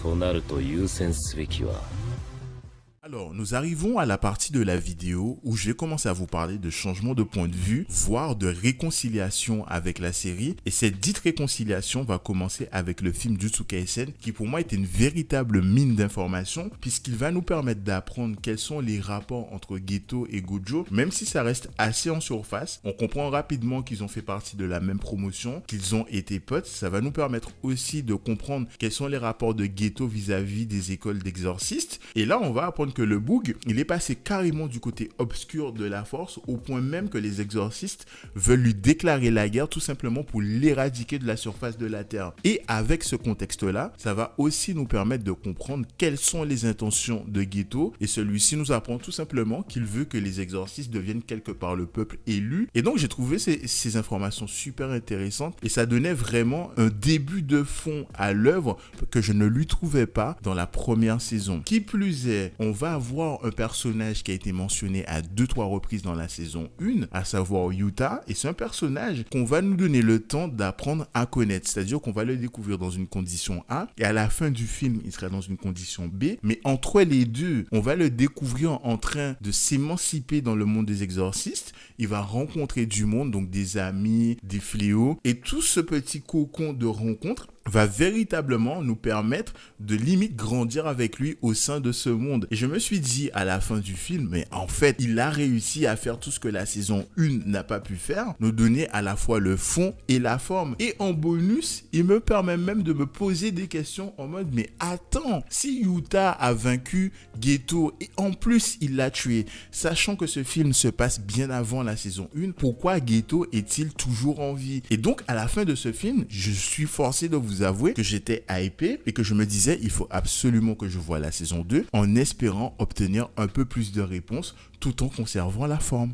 となると優先すべきは Alors, nous arrivons à la partie de la vidéo où je vais commencer à vous parler de changement de point de vue, voire de réconciliation avec la série. Et cette dite réconciliation va commencer avec le film Jujutsu Kaisen, qui pour moi était une véritable mine d'informations, puisqu'il va nous permettre d'apprendre quels sont les rapports entre Geto et Gojo. Même si ça reste assez en surface, on comprend rapidement qu'ils ont fait partie de la même promotion, qu'ils ont été potes. Ça va nous permettre aussi de comprendre quels sont les rapports de Geto vis-à-vis des écoles d'exorcistes. Et là, on va apprendre que le Boog, il est passé carrément du côté obscur de la force au point même que les exorcistes veulent lui déclarer la guerre tout simplement pour l'éradiquer de la surface de la Terre. Et avec ce contexte-là, ça va aussi nous permettre de comprendre quelles sont les intentions de Geto et celui-ci nous apprend tout simplement qu'il veut que les exorcistes deviennent quelque part le peuple élu. Et donc j'ai trouvé ces informations super intéressantes et ça donnait vraiment un début de fond à l'œuvre que je ne lui trouvais pas dans la première saison. Qui plus est, on va avoir un personnage qui a été mentionné à 2-3 reprises dans la saison 1, à savoir Yuta, et c'est un personnage qu'on va nous donner le temps d'apprendre à connaître, c'est-à-dire qu'on va le découvrir dans une condition A, et à la fin du film, il sera dans une condition B, mais entre les deux, on va le découvrir en train de s'émanciper dans le monde des exorcistes, il va rencontrer du monde, donc des amis, des fléaux, et tout ce petit cocon de rencontres va véritablement nous permettre de limite grandir avec lui au sein de ce monde. Et je me suis dit à la fin du film, mais en fait, il a réussi à faire tout ce que la saison 1 n'a pas pu faire, nous donner à la fois le fond et la forme. Et en bonus, il me permet même de me poser des questions en mode, mais attends, si Yuta a vaincu Geto et en plus il l'a tué, sachant que ce film se passe bien avant la saison 1, pourquoi Geto est-il toujours en vie? Et donc à la fin de ce film, je suis forcé de vous avouer que j'étais hypé et que je me disais il faut absolument que je voie la saison 2 en espérant obtenir un peu plus de réponses tout en conservant la forme.